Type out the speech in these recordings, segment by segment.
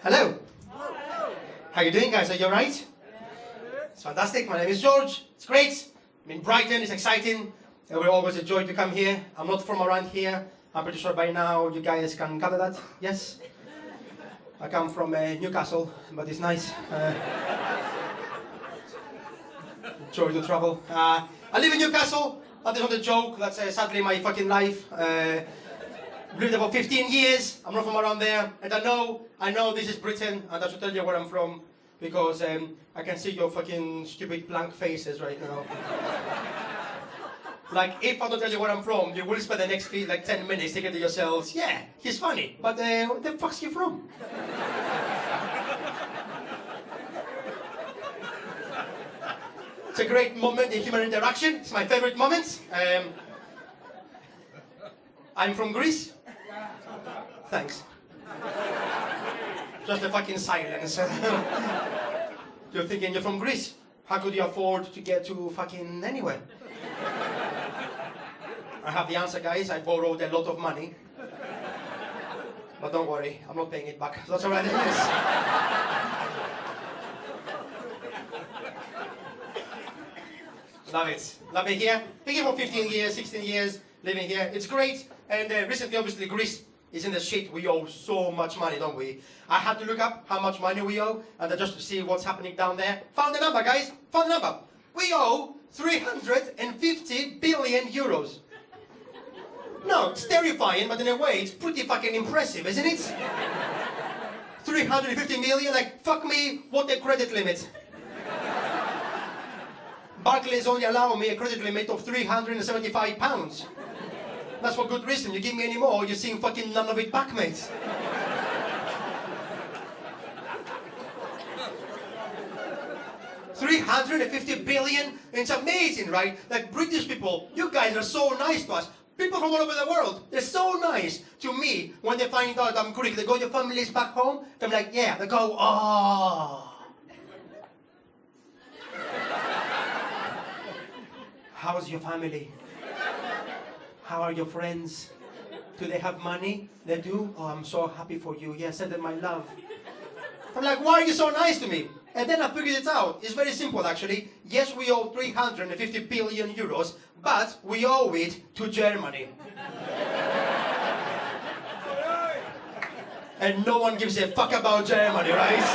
Hello. How you doing, guys? Are you alright? It's fantastic. My name is George. It's great. I'm in Brighton. It's exciting. We're always a joy to come here. I'm not from around here. I'm pretty sure by now you guys can gather that. Yes? I come from Newcastle, but it's nice. Joy to travel. I live in Newcastle. That is not a joke. That's sadly my fucking life. Lived there for 15 years. I'm not from around there, and I know this is Britain, and I should tell you where I'm from because I can see your fucking stupid blank faces right now. Like, if I don't tell you where I'm from, you will spend the next 10 minutes thinking to yourselves, yeah, he's funny, but where the fuck's he from? It's a great moment in human interaction. It's my favorite moment. I'm from Greece. Thanks. Just a fucking silence. You're thinking you're from Greece. How could you afford to get to fucking anywhere? I have the answer, guys. I borrowed a lot of money. But don't worry, I'm not paying it back. That's alright, yes. Love it. Love it here. Been here for 15 years, 16 years, living here. It's great. And recently, obviously, Greece is in the shit. We owe so much money, don't we? I had to look up how much money we owe, and just to see what's happening down there. Found the number, guys. Found the number. We owe 350 billion euros. No, it's terrifying, but in a way, it's pretty fucking impressive, isn't it? 350 million, like, fuck me, what a credit limit. Barclays only allow me a credit limit of £375. That's for good reason. You give me any more, you're seeing fucking none of it back, mate. $350 billion. It's amazing, right? Like, British people, you guys are so nice to us. People from all over the world, they're so nice to me when they find out I'm Greek. They go, your family's back home? I'm like, yeah. They go, oh. How's your family? How are your friends? Do they have money? They do? Oh, I'm so happy for you. Yeah, send them my love. I'm like, why are you so nice to me? And then I figured it out. It's very simple, actually. Yes, we owe 350 billion euros, but we owe it to Germany. And no one gives a fuck about Germany, right?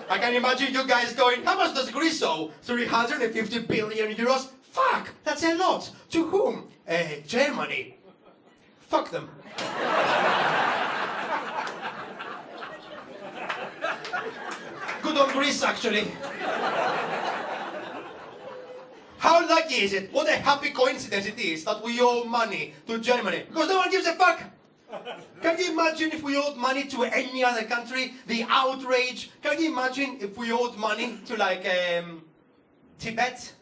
I can imagine you guys going, how much does Greece owe? 350 billion euros? Fuck, that's a lot. To whom? Germany. Fuck them. Good on Greece, actually. How lucky is it? What a happy coincidence it is that we owe money to Germany. Because no one gives a fuck. Can you imagine if we owed money to any other country? The outrage. Can you imagine if we owed money to, like, Tibet?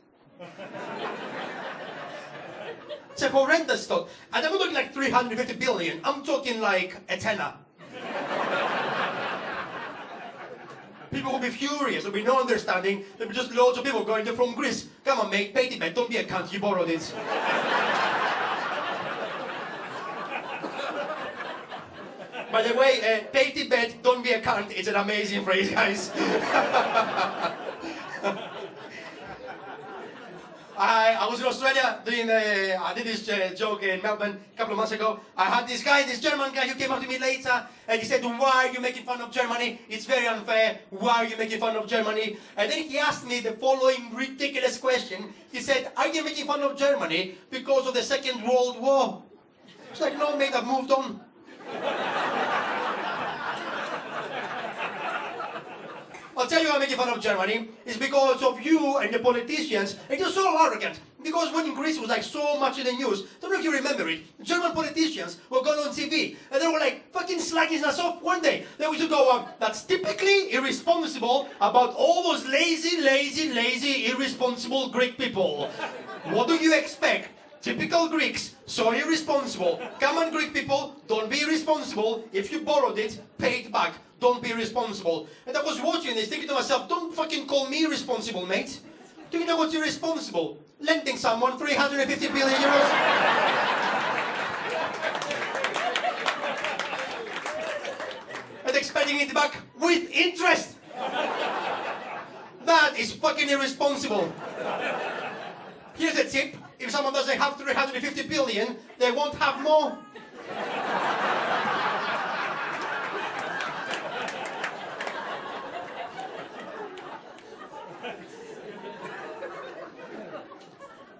It's a horrendous thought. And I'm not talking like 350 billion. I'm talking like a tenner. People will be furious. There'll be no understanding. There'll be just loads of people going, you're from Greece. Come on, mate, pay Tibet. Don't be a cunt. You borrowed it. By the way, pay Tibet, don't be a cunt. It's an amazing phrase, guys. I was in Australia doing I did this joke in Melbourne a couple of months ago. I had this guy, this German guy, who came up to me later and he said, why are you making fun of Germany? It's very unfair. Why are you making fun of Germany? And then he asked me the following ridiculous question. He said, are you making fun of Germany because of the Second World War? It's like, no, mate, I've moved on. I'll tell you why I'm making fun of Germany. It's because of you and the politicians, and you're so arrogant. Because when Greece was like so much in the news, don't know if you remember it, German politicians were going on TV, and they were like fucking slagging us off one day. They used to go, that's typically irresponsible about all those lazy, irresponsible Greek people. What do you expect? Typical Greeks, so irresponsible. Come on, Greek people, don't be irresponsible. If you borrowed it, pay it back. Don't be irresponsible. And I was watching this, thinking to myself, don't fucking call me irresponsible, mate. Do you know what's irresponsible? Lending someone 350 billion euros. getting it back with interest. That is fucking irresponsible. Here's a tip. If someone doesn't have 350 billion, they won't have more.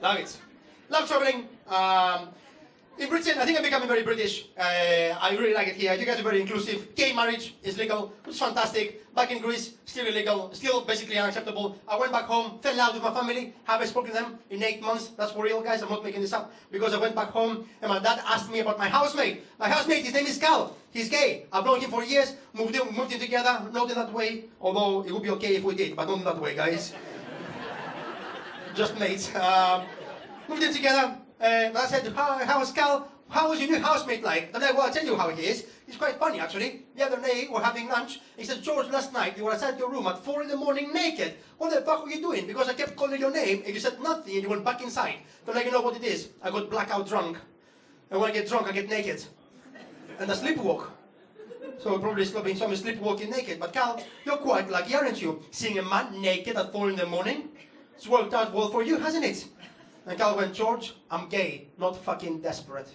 Love it. Love traveling. In Britain, I think I'm becoming very British. I really like it here. You guys are very inclusive. Gay marriage is legal, which is fantastic. Back in Greece, still illegal, still basically unacceptable. I went back home, fell out with my family, haven't spoken to them in 8 months. That's for real, guys. I'm not making this up. Because I went back home and my dad asked me about my housemate. My housemate, his name is Cal. He's gay. I've known him for years. Moved in together. Not in that way. Although it would be okay if we did, but not in that way, guys. Just mates. Moved in together. And I said, how was Cal? How was your new housemate like? And I will tell you how he is. He's quite funny, actually. The other day, we were having lunch. He said, George, last night you were outside your room at 4 in the morning naked. What the fuck were you doing? Because I kept calling your name and you said nothing and you went back inside. Don't let you know what it is. I got blackout drunk. And when I get drunk, I get naked. And I sleepwalk. So probably some sleepwalking naked. But Cal, you're quite lucky, aren't you? Seeing a man naked at 4 in the morning? It's worked out well for you, hasn't it? And Cal went, George, I'm gay, not fucking desperate.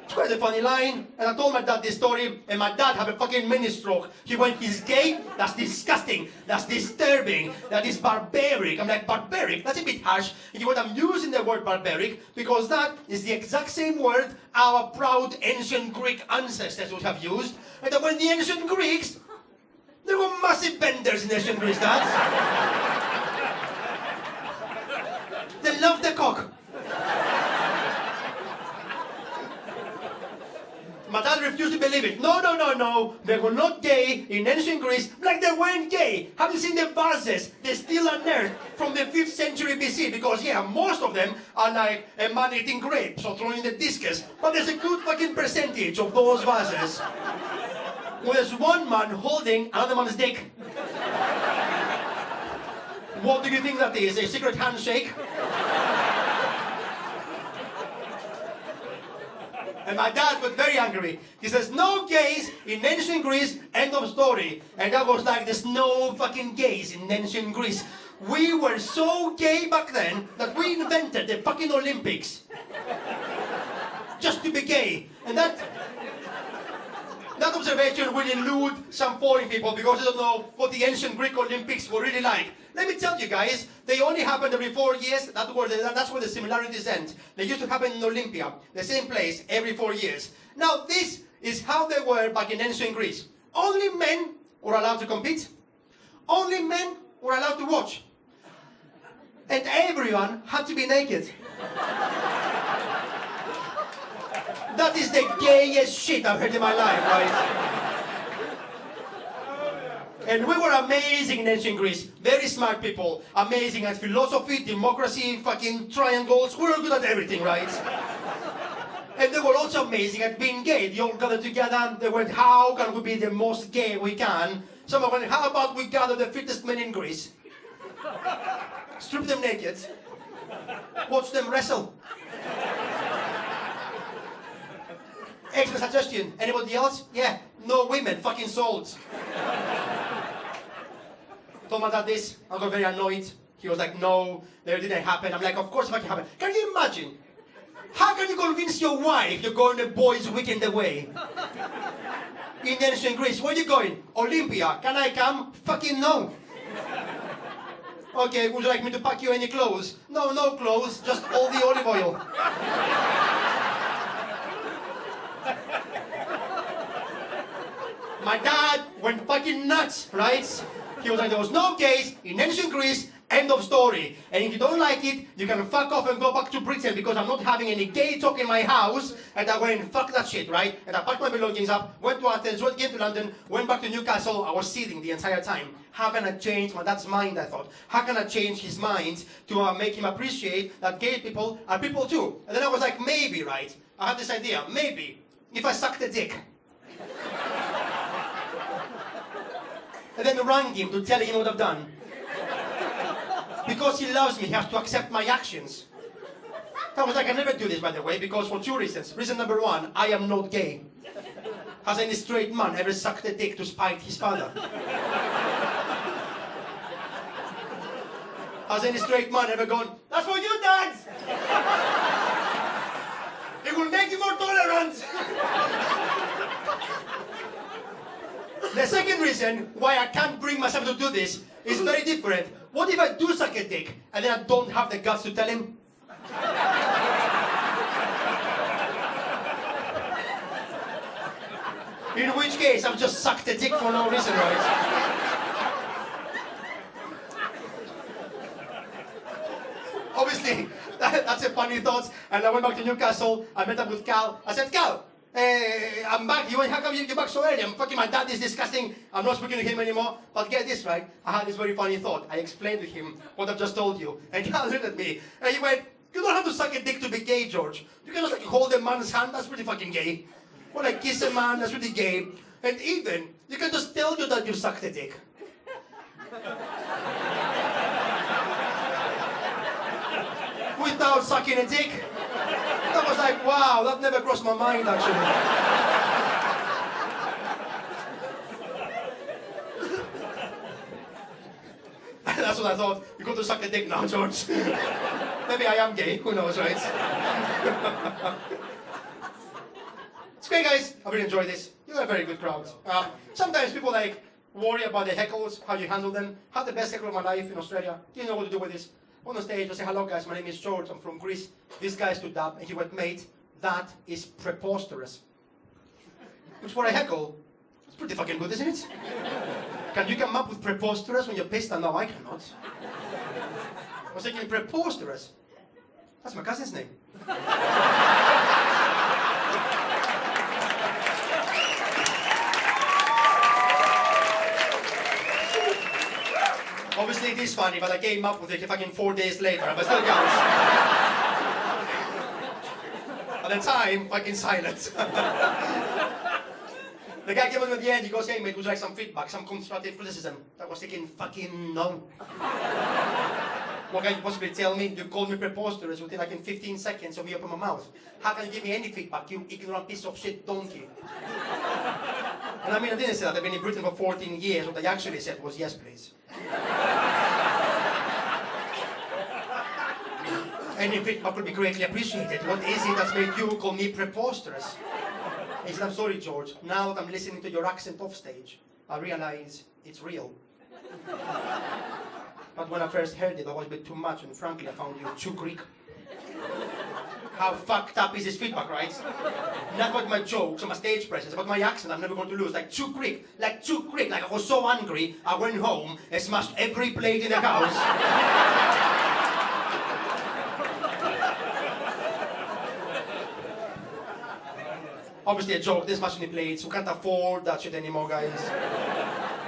It's quite a funny line. And I told my dad this story, and my dad had a fucking mini stroke. He went, he's gay? That's disgusting. That's disturbing. That is barbaric. I'm like, barbaric? That's a bit harsh. And he went, I'm using the word barbaric because that is the exact same word our proud ancient Greek ancestors would have used. And when the ancient Greeks, there were massive benders in ancient Greece, dads. They loved the cock. My dad refused to believe it. No. They were not gay in ancient Greece, like they weren't gay. Have you seen the vases they still unearthed from the 5th century BC? Because, yeah, most of them are like a man eating grapes or throwing the discus. But there's a good fucking percentage of those vases where there's one man holding another man's dick. What do you think that is? A secret handshake? And my dad got very angry. He says, no gays in ancient Greece, end of story. And I was like, there's no fucking gays in ancient Greece. We were so gay back then that we invented the fucking Olympics. Just to be gay. And that observation will elude some foreign people because they don't know what the ancient Greek Olympics were really like. Let me tell you guys, they only happened every 4 years. That's where the similarities end. They used to happen in Olympia, the same place, every 4 years. Now, this is how they were back in ancient Greece. Only men were allowed to compete. Only men were allowed to watch. And everyone had to be naked. That is the gayest shit I've heard in my life, right? And we were amazing in ancient Greece. Very smart people. Amazing at philosophy, democracy, fucking triangles. We were good at everything, right? And they were also amazing at being gay. They all gathered together. They went, how can we be the most gay we can? Someone went, how about we gather the fittest men in Greece? Strip them naked. Watch them wrestle. Extra suggestion. Anybody else? Yeah. No women. Fucking sold. Told my dad this. I got very annoyed. He was like, no, that didn't happen. I'm like, of course it fucking happened. Can you imagine? How can you convince your wife you're going the boys' weekend away? In ancient Greece. Where are you going? Olympia. Can I come? Fucking no. Okay, would you like me to pack you any clothes? No, no clothes. Just all the olive oil. My dad went fucking nuts, right? He was like, there was no gays in ancient Greece, end of story. And if you don't like it, you can fuck off and go back to Britain because I'm not having any gay talk in my house. And I went, fuck that shit, right? And I packed my belongings up, went to Athens, came to London, went back to Newcastle. I was seething the entire time. How can I change my dad's mind, I thought? How can I change his mind to make him appreciate that gay people are people too? And then I was like, maybe, right? I had this idea, maybe, if I sucked a dick. And then rang him to tell him what I've done. Because he loves me, he has to accept my actions. I was like, I never do this, by the way, because for two reasons. Reason number one, I am not gay. Has any straight man ever sucked a dick to spite his father? Has any straight man ever gone, that's for you, Dad! It will make you more tolerant! The second reason why I can't bring myself to do this is very different. What if I do suck a dick and then I don't have the guts to tell him? In which case, I've just sucked a dick for no reason, right? Obviously, that's a funny thought. And I went back to Newcastle. I met up with Cal. I said, Cal, I'm back. How come you're back so early? I'm fucking, my dad is disgusting. I'm not speaking to him anymore. But get this, right? I had this very funny thought. I explained to him what I've just told you. And Cal looked at me. And he went, you don't have to suck a dick to be gay, George. You can just like hold a man's hand. That's pretty fucking gay. Or like kiss a man. That's pretty gay. And even, you can just tell you that you sucked a dick. Without sucking a dick. That was like, wow, that never crossed my mind, actually. That's what I thought. You got to suck a dick now, George. Maybe I am gay, who knows, right? It's great, guys. I really enjoyed this. You're a very good crowd. Sometimes people like worry about the heckles, how you handle them. Had the best heckle of my life in Australia. Didn't know what to do with this. On the stage, I say, hello guys, my name is George, I'm from Greece. This guy stood up and he went, mate, that is preposterous. Which for a heckle, it's pretty fucking good, isn't it? Can you come up with preposterous when you're pissed? No, I cannot. I was thinking, preposterous? That's my cousin's name. Obviously it is funny, but I came up with it fucking 4 days later, but still counts. At the time, fucking silence. The guy came on at the end, he goes, hey mate, would you like some feedback, some constructive criticism? I was thinking, fucking no. What can you possibly tell me? You called me preposterous within like in 15 seconds of me opening my mouth. How can you give me any feedback, you ignorant piece of shit donkey? And I mean, I didn't say that. I've been in Britain for 14 years. What I actually said was, yes, please. Any feedback would be greatly appreciated. What is it that's made you call me preposterous? He said, I'm sorry, George. Now that I'm listening to your accent off stage, I realize it's real. But when I first heard it, I was a bit too much, and frankly, I found you too Greek. How fucked up is this feedback, right? Not about my jokes or my stage presence, about my accent I'm never going to lose. Like too Greek. Like I was so angry, I went home and smashed every plate in the house. Obviously a joke, this much many plates, we can't afford that shit anymore, guys.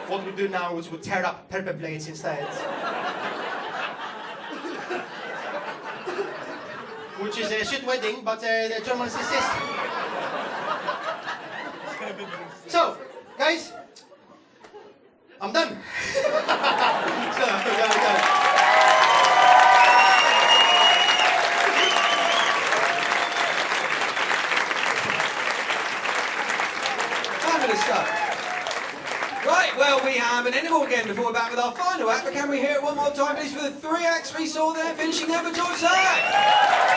What we do now is we tear up paper plates instead. Which is a shit wedding, but the Germans insist. So, guys, I'm done. Fabulous stuff. Right, well, we have an interval again before we're back with our final act, but can we hear it one more time, please, for the three acts we saw there, finishing there for George Zach?